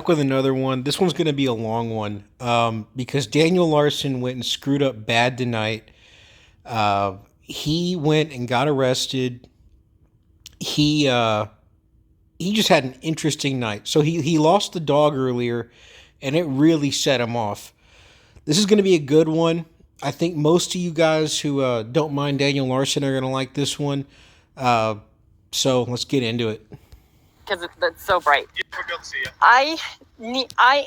back with another one. This one's going to be a long one because Daniel Larson went and screwed up bad tonight. He went and got arrested. He he just had an interesting night. So he lost the dog earlier, and it really set him off. This is going to be a good one. I think most of you guys who don't mind Daniel Larson are going to like this one. Uh, so let's get into it. Because that's so bright. I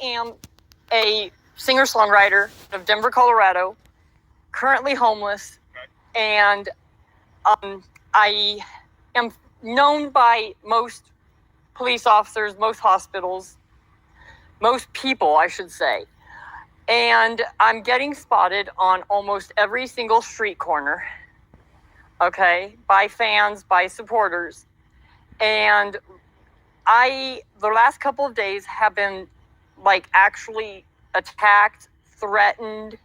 am a singer-songwriter of Denver, Colorado, currently homeless, and I am known by most police officers, most hospitals, most people, I should say. And I'm getting spotted on almost every single street corner, okay, by fans, by supporters. And the last couple of days have been actually attacked, threatened,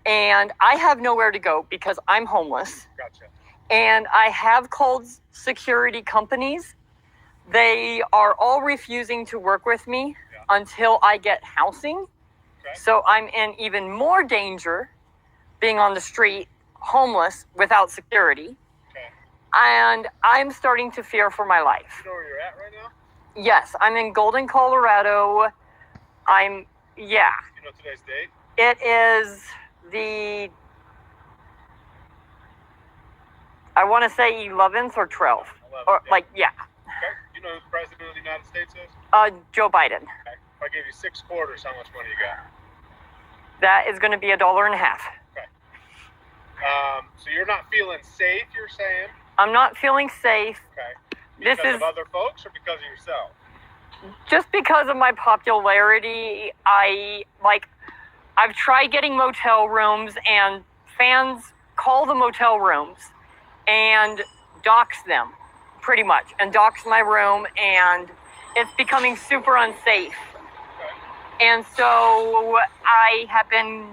and I have nowhere to go because I'm homeless. Gotcha. And I have called security companies. They are all refusing to work with me until I get housing. Okay. So I'm in even more danger being on the street, homeless, without security. And I'm starting to fear for my life. You know where you're at right now? Yes, I'm in Golden, Colorado. You know today's date? It is the, I want to say 11th or 12th. 11th, Or Okay. yeah. Do you know who the President of the United States is? Joe Biden. Okay. If I gave you 6 quarters, how much money you got? That is going to be $1.50. Okay. So you're not feeling safe, you're saying? I'm not feeling safe. Okay. This Because is of other folks or because of yourself? just because of my popularity. I've tried getting motel rooms, and fans call the motel rooms and dox them, pretty much, and dox my room, and it's becoming super unsafe. Okay. And so I have been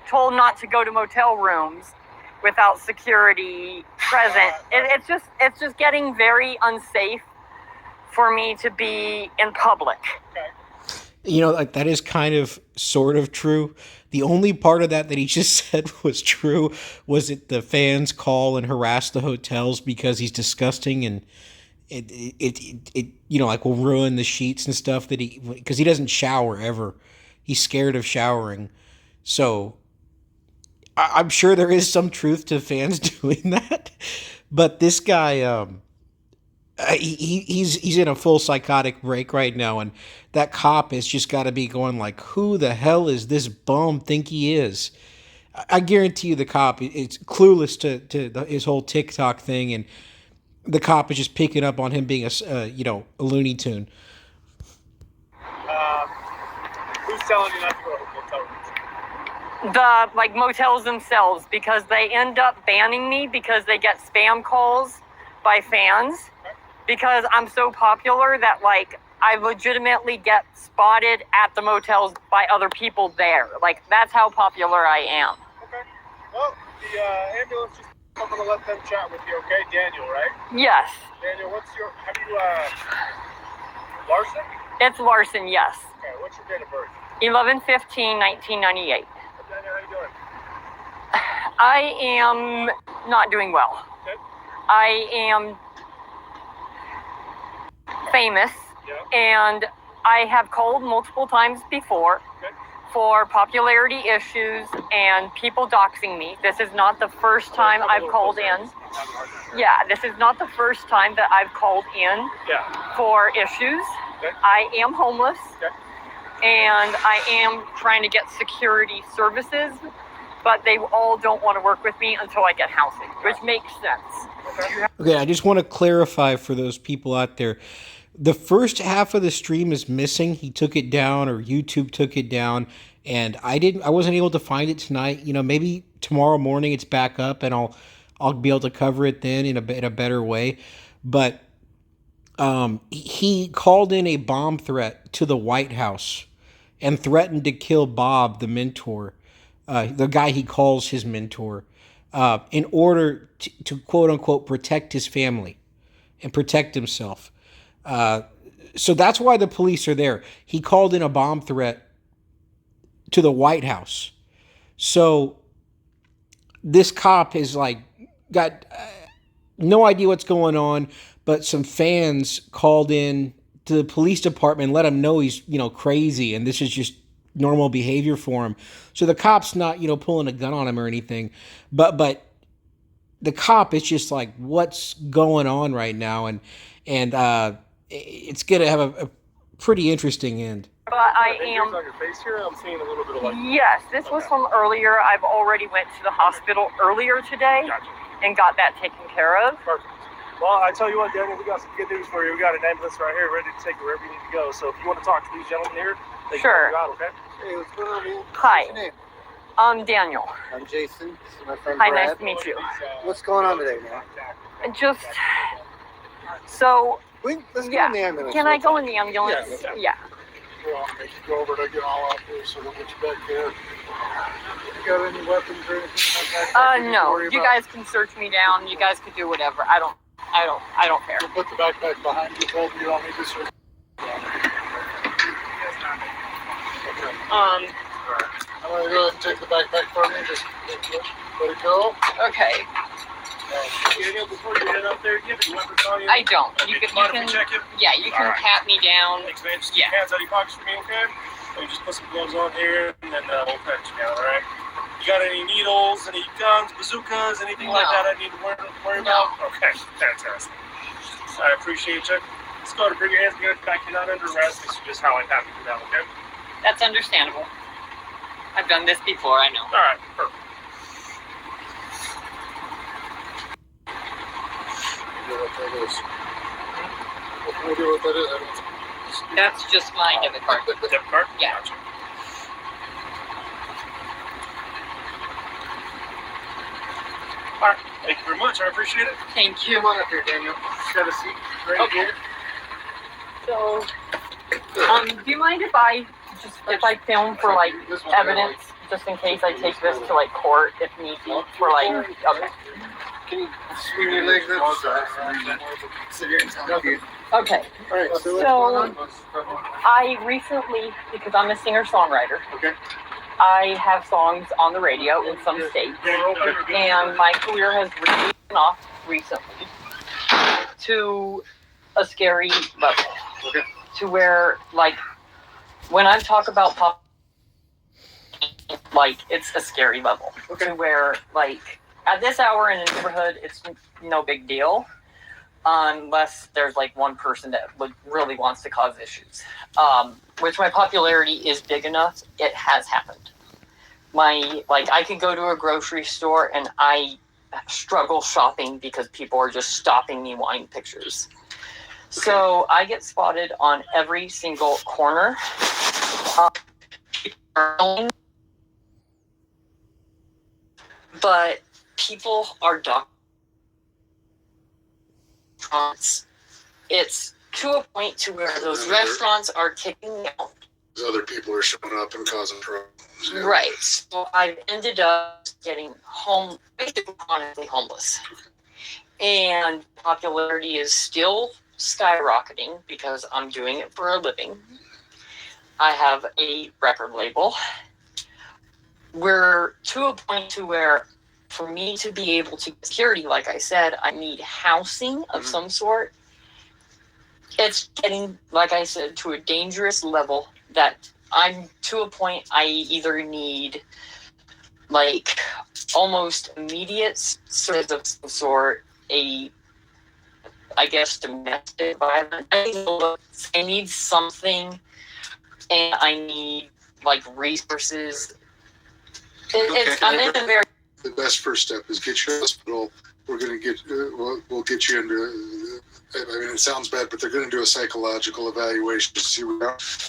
told not to go to motel rooms without security present. It's just getting very unsafe for me to be in public. Okay. You know, like that is kind of sort of true. The only part of that he just said was true was that the fans call and harass the hotels because he's disgusting and it will ruin the sheets and stuff because he doesn't shower ever. He's scared of showering. So I'm sure there is some truth to fans doing that, but this guy, he's in a full psychotic break right now, and that cop has just got to be going like, who the hell is this bum think he is? I guarantee you the cop is clueless to his whole TikTok thing, and the cop is just picking up on him being a Looney Tune. Who's telling you not to go to motel rooms? The motels themselves, because they end up banning me because they get spam calls by fans. Because I'm so popular that I legitimately get spotted at the motels by other people there. That's how popular I am. Okay. Well, the ambulance just, I'm going to let them chat with you, okay? Daniel, right? Yes. Daniel, Larson? It's Larson, yes. Okay, what's your date of birth? 11/15/1998. Daniel, how you doing? I am not doing well. Okay. I am famous, and I have called multiple times before for popularity issues and people doxing me. This is not the first time I've called in. Yeah, this is not the first time that I've called in for issues. Okay. I am homeless, Okay. and I am trying to get security services, but they all don't want to work with me until I get housing, which makes sense. Okay, I just want to clarify for those people out there. The first half of the stream is missing. He took it down, or YouTube took it down, and I wasn't able to find it tonight. Maybe tomorrow morning it's back up, and I'll be able to cover it then in a better way. But he called in a bomb threat to the White House and threatened to kill Bob, the mentor, the guy he calls his mentor, in order to quote unquote protect his family and protect himself. So that's why the police are there. He called in a bomb threat to the White House. So this cop has like got no idea what's going on, but some fans called in to the police department and let him know he's, crazy and this is just normal behavior for him. So the cop's not, pulling a gun on him or anything, but the cop is just like, what's going on right now? And it's going to have a pretty interesting end. But I am. On your face here, I'm seeing a little bit of like. Yes, this was from earlier. I've already went to the hospital earlier today. Gotcha. And got that taken care of. Perfect. Well, I tell you what, Daniel, we got some good news for you. We got an ambulance right here ready to take you wherever you need to go. So if you want to talk to these gentlemen here, they Sure. can help you out, okay? Hey, what's going on, man? Hi. What's your name? I'm Daniel. I'm Jason. This is my friend Hi, Brad. nice to meet you. What's going on today, man? And just so, Let's yeah. go in the ambulance. Can I go in the ambulance? Yeah. Well, make you go over to get all out there, so we'll get you back there. You got any weapons or anything like that? No. You guys can search me down. You guys can do whatever. I don't care. We'll put the backpack behind you, both of you don't need to search. Um. I'm gonna go ahead and take the backpack from you. Just let it go. Okay. Daniel, before you head up there, do you have any weapons on you? I don't. Okay, You can. mind if we check you? Yeah. You can All right. pat me down. Thanks, man. Just Yeah. keep your hands out of your pockets for me, okay? Let me just put some gloves on here, and then we'll pat you down, all right? You got any needles, any guns, bazookas, anything like No. that I need to worry about? Okay, fantastic. I appreciate you. Let's go to bring your hands together back. You're not under arrest. This is just how it happened to them, okay? That's understandable. I've done this before. I know. All right, perfect. What that is. What can we do with that is? That's just my debit card. Debit card? Yeah. Gotcha. All right, thank you very much. I appreciate it. Thank you. Come on up here, Daniel. Just have a seat. Right Okay. here. So, do you mind if I film for like This one's evidence, just in case I take this to like court if need be for like? Okay. Can you swing your legs up? Sit here and talk to you. Okay. All right. So, So, I recently, because I'm a singer-songwriter, okay. I have songs on the radio in some states, and my career has really taken off recently to a scary level. Okay. To where, like, when I talk about pop, like, it's a scary level. Okay. To where, like, at this hour in a neighborhood, it's no big deal. Unless there's, like, one person that really wants to cause issues. Which my popularity is big enough, it has happened. I can go to a grocery store and I struggle shopping because people are just stopping me wanting pictures. So I get spotted on every single corner. But people are it's to a point to where those restaurants are kicking me out. Other people are showing up and causing problems. Yeah. Right. So I've ended up getting basically chronically homeless. And popularity is still skyrocketing because I'm doing it for a living. I have a record label. We're to a point to where for me to be able to get security, like I said, I need housing of some sort. It's getting, like I said, to a dangerous level that I'm to a point I either need like almost immediate service of some sort, I guess domestic violence. I need something, and I need like resources. I'm in a very. The best first step is get your hospital. We're going to get, we'll get you into, I mean, it sounds bad, but they're going to do a psychological evaluation to see what.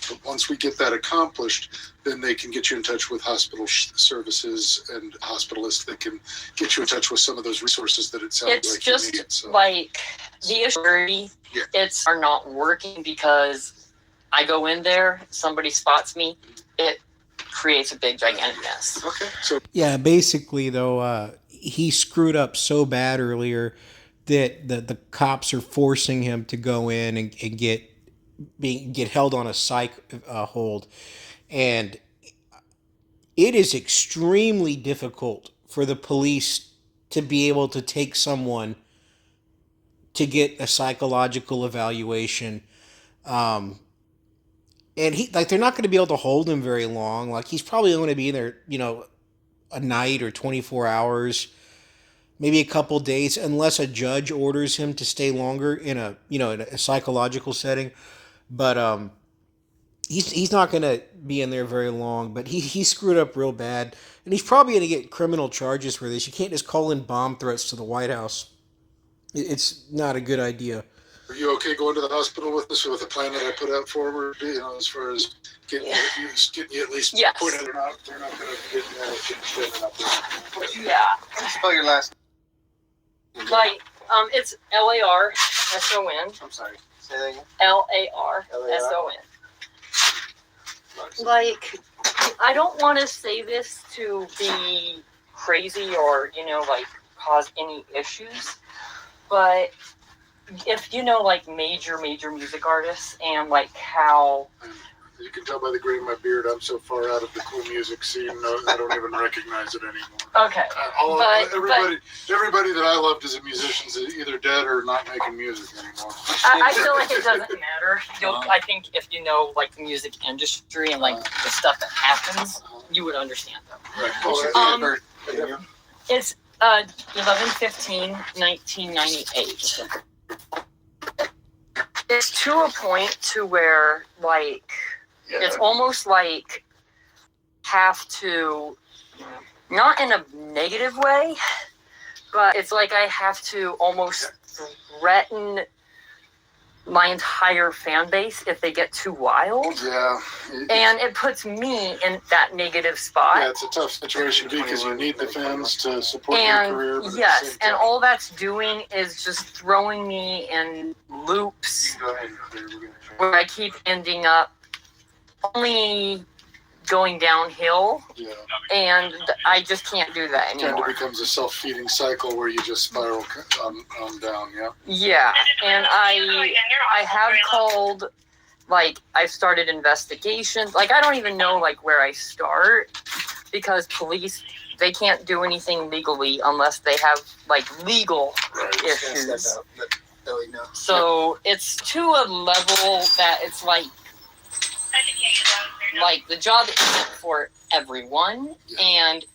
But once we get that accomplished, then they can get you in touch with hospital services and hospitalists that can get you in touch with some of those resources that it sounds It's like just you need. So. like the security. Yeah. It's are not working because I go in there, somebody spots me, it creates a big gigantic mess. Okay, so Yeah, basically though, he screwed up so bad earlier that the cops are forcing him to go in and get get held on a psych hold, and it is extremely difficult for the police to be able to take someone to get a psychological evaluation. Um, and they're not going to be able to hold him very long. Like, he's probably going to be in there, a night or 24 hours, maybe a couple days, unless a judge orders him to stay longer in a psychological setting. But he's not going to be in there very long. But he screwed up real bad, and he's probably going to get criminal charges for this. You can't just call in bomb threats to the White House. It's not a good idea. Are you okay going to the hospital with us, with the plan that I put out forward? As far as getting you at least Yes. pointed. They're not going to get shit up there. Yeah. Spell your last. Like, it's LARSON. I'm sorry. Say that again. LARSON. Like, I don't want to say this to be crazy or, cause any issues, but if like major music artists and like how you can tell by the green of my beard, I'm so far out of the cool music scene, I don't even recognize it anymore. Okay, everybody that I loved as a musician is either dead or not making music anymore. I feel like it doesn't matter. I think if like the music industry and like the stuff that happens, you would understand them. Right. It's 11/15/1998. It's to a point to where like it's almost like have to, not in a negative way, but it's like I have to almost threaten my entire fan base if they get too wild. Yeah. And it puts me in that negative spot. Yeah, it's a tough situation because you need the fans to support your career. But yes, and all that's doing is just throwing me in loops where I keep ending up only going downhill. Yeah. And I just can't do that anymore. It kind of becomes a self-feeding cycle where you just spiral on down, yeah? Yeah, and I have called, like, I've started investigations. Like, I don't even know, like, where I start because police, they can't do anything legally unless they have, like, legal issues. So it's to a level that it's like the job isn't for everyone, and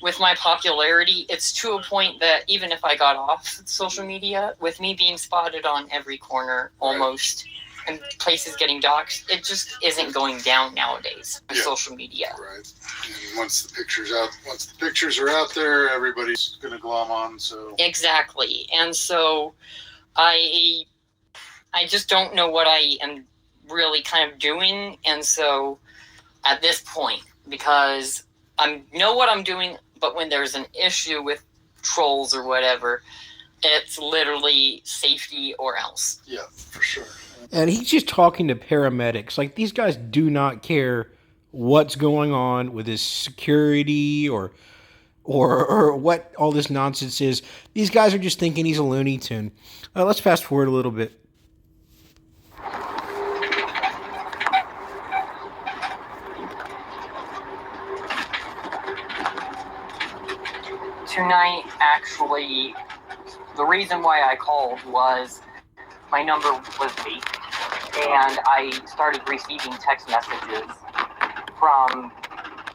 with my popularity, it's to a point that even if I got off social media, with me being spotted on every corner almost, and places getting doxxed, it just isn't going down nowadays with social media. Right. And once the pictures are out there, everybody's gonna glom on. So exactly, and so I just don't know what I am really kind of doing, and so at this point, because I know what I'm doing, but when there's an issue with trolls or whatever, it's literally safety or else. Yeah, for sure. And he's just talking to paramedics. Like, these guys do not care what's going on with his security or what all this nonsense is. These guys are just thinking he's a Looney Tune. Let's fast forward a little bit. Tonight, actually, the reason why I called was my number was leaked, and I started receiving text messages from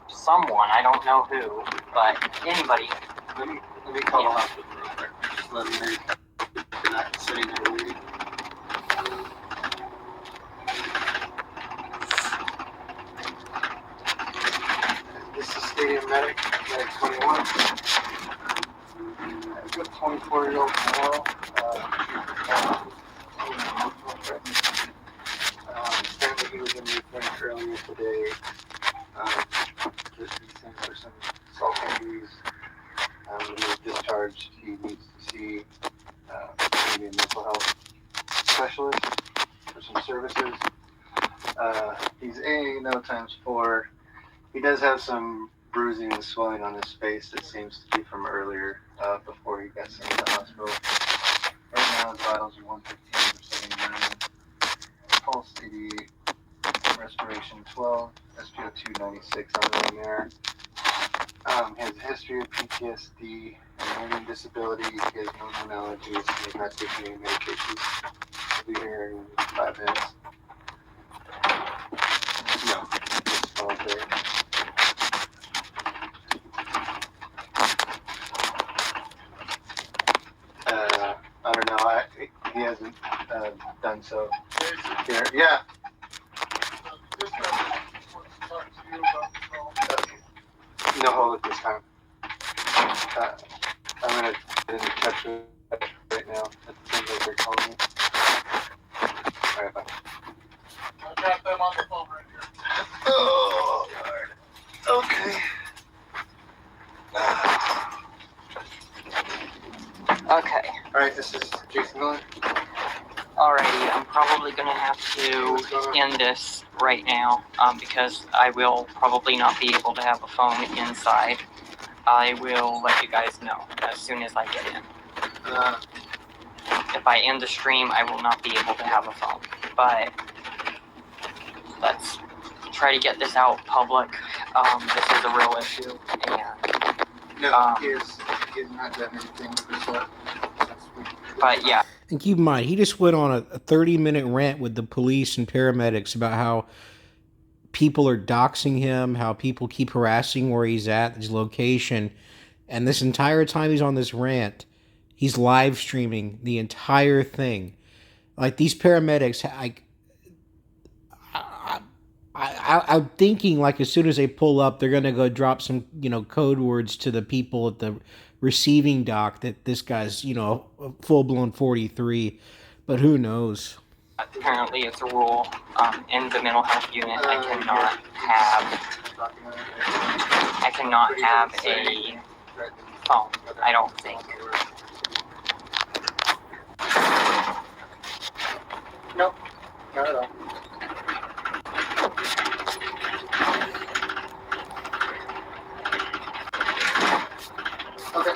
someone, I don't know who, but anybody. Let me call the hospital real quick. Just let them know you're not sitting there waiting. This is Stadium Medic 21. I've got a 24-year-old tomorrow. Apparently he was in the clinic earlier today. Just sent for some assault injuries. He was discharged. He needs to see maybe a mental health specialist for some services. He's AA no ×4. He does have some bruising and swelling on his face that seems to be from earlier, before he got sent to the hospital. Right now his vitals are 115 or 79. Pulse LAPD, respiration 12, SpO2 96 on in there. He has a history of PTSD and learning disability. He has no known allergies. He has not taken any medications. He'll be here in 5 minutes. No, it's all there. I don't know. He hasn't done so. Here, yeah. No hold at this time. I'm gonna get in touch with right now. It seems like they're calling me. All right, bye. I got them on the phone right here. Oh, Lord. Okay. Okay. All right, this is Jason Miller. Alrighty, I'm probably gonna have to end this right now because I will probably not be able to have a phone inside. I will let you guys know as soon as I get in. If I end the stream, I will not be able to have a phone. But let's try to get this out public. This is a real issue, and No, he has not done anything with this. but yeah. And keep in mind, he just went on a 30-minute rant with the police and paramedics about how people are doxing him, how people keep harassing where he's at, his location. And this entire time he's on this rant, he's live streaming the entire thing. Like, these paramedics, I'm thinking, like, as soon as they pull up, they're going to go drop some, code words to the people at the receiving dock that this guy's, a full-blown 43. But who knows? Apparently, it's a rule in the mental health unit. I cannot have a phone. I don't think. Nope, not at all. Okay.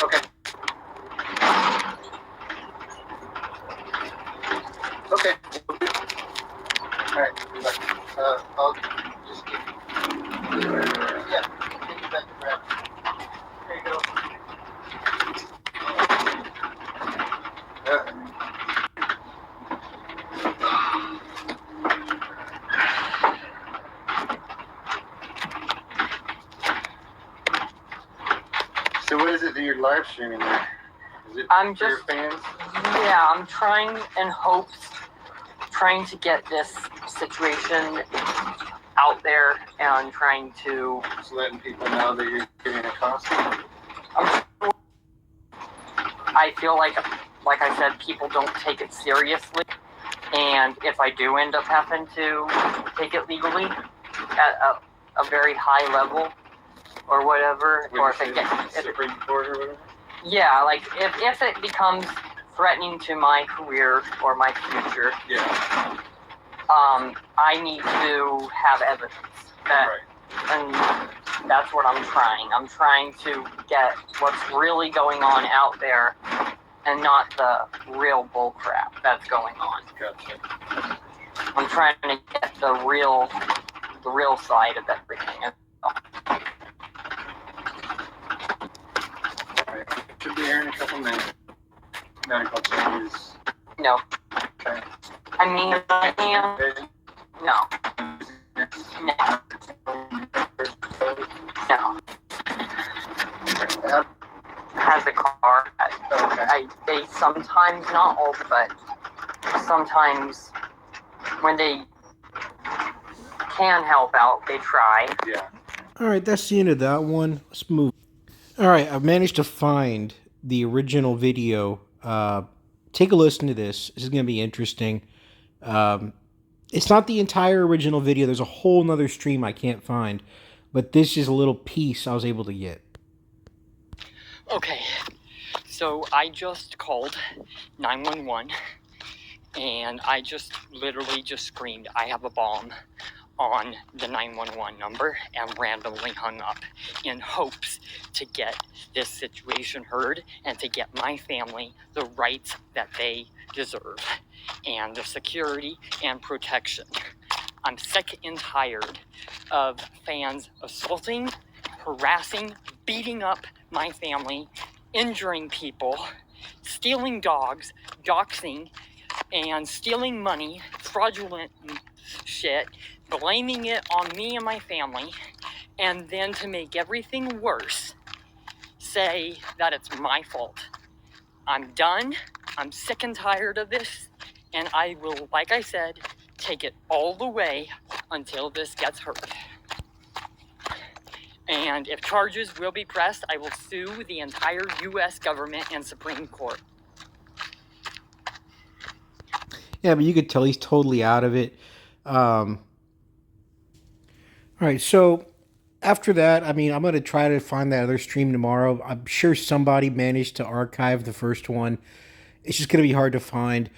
Okay. Okay. All right. I'll just keep. Yeah. Take it back to Brad. There you go. So what is it that you're live streaming there? Is it I'm for your just, fans? yeah, I'm trying to get this situation out there and trying to. Just letting people know that you're getting a costume. I feel like I said, people don't take it seriously, and if I do end up having to take it legally at a very high level or whatever, or if it gets Supreme Court or whatever. yeah, like if it becomes threatening to my career or my future, Yeah. I need to have evidence that, Right. and that's what I'm trying. I'm trying to get what's really going on out there, and not the real bull crap that's going on. Gotcha. I'm trying to get the real side of everything. Alright. Should be here in a couple minutes. Medical changes. No, Okay. I mean, I am. No, no. Has a car. They sometimes, not all, but sometimes when they can help out, they try. Yeah. All right, that's the end of that one. Let's move. All right, I've managed to find the original video. Take a listen to this. This is going to be interesting. It's not the entire original video. There's a whole nother stream I can't find. But this is a little piece I was able to get. Okay, so I just called 911, and I just literally just screamed, "I have a bomb," on the 911 number, and randomly hung up in hopes to get this situation heard and to get my family the rights that they deserve and the security and protection. I'm sick and tired of fans assaulting, harassing, beating up my family, injuring people, stealing dogs, doxing, and stealing money, fraudulent shit, blaming it on me and my family, and then to make everything worse, say that it's my fault. I'm done. I'm sick and tired of this, and I will, like I said, take it all the way until this gets heard. And if charges will be pressed, I will sue the entire U.S. government and Supreme Court. Yeah, but you could tell he's totally out of it. All right, so after that, I mean, I'm going to try to find that other stream tomorrow. I'm sure somebody managed to archive the first one. It's just going to be hard to find.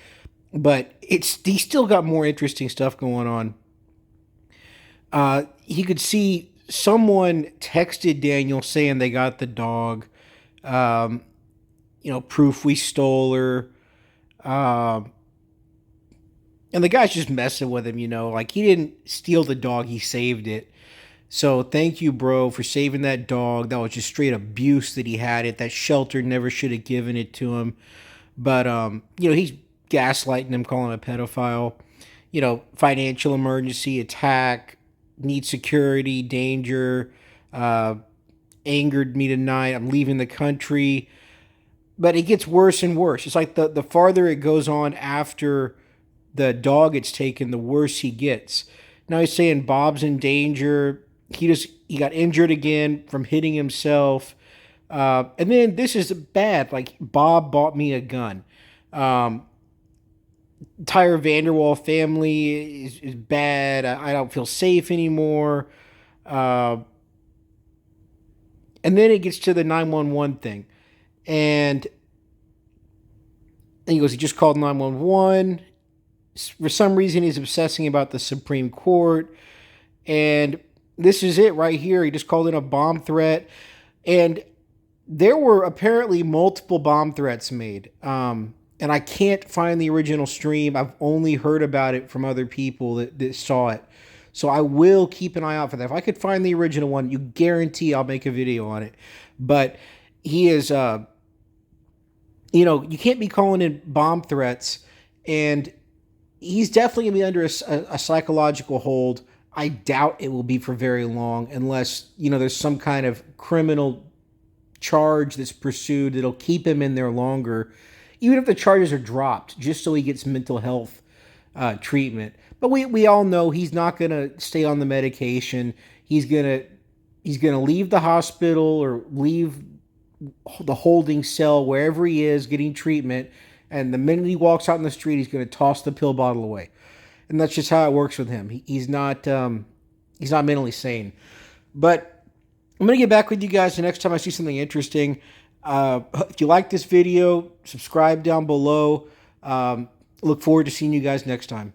But he's still got more interesting stuff going on. He could see someone texted Daniel saying they got the dog. Proof we stole her. And the guy's just messing with him, like he didn't steal the dog, he saved it. So thank you, bro, for saving that dog. That was just straight abuse that he had it. That shelter never should have given it to him. But, he's gaslighting him, calling him a pedophile. Financial emergency, attack, need security, danger, angered me tonight, I'm leaving the country. But it gets worse and worse. It's like the farther it goes on after the dog gets taken, the worse he gets. Now he's saying Bob's in danger. He got injured again from hitting himself. And then this is bad. Like, Bob bought me a gun. Tyre Vanderwall family is bad. I don't feel safe anymore. And then it gets to the 911 thing. And he goes, he just called 911. For some reason, he's obsessing about the Supreme Court. And this is it right here. He just called in a bomb threat. And there were apparently multiple bomb threats made. And I can't find the original stream. I've only heard about it from other people that saw it. So I will keep an eye out for that. If I could find the original one, you guarantee I'll make a video on it. But he is, you can't be calling in bomb threats. And he's definitely going to be under a psychological hold. I doubt it will be for very long unless, there's some kind of criminal charge that's pursued that'll keep him in there longer, even if the charges are dropped, just so he gets mental health treatment. But we all know he's not going to stay on the medication. He's going to leave the hospital or leave the holding cell, wherever he is getting treatment. And the minute he walks out in the street, he's going to toss the pill bottle away. And that's just how it works with him. He's not mentally sane. But I'm going to get back with you guys the next time I see something interesting. If you like this video, subscribe down below. Look forward to seeing you guys next time.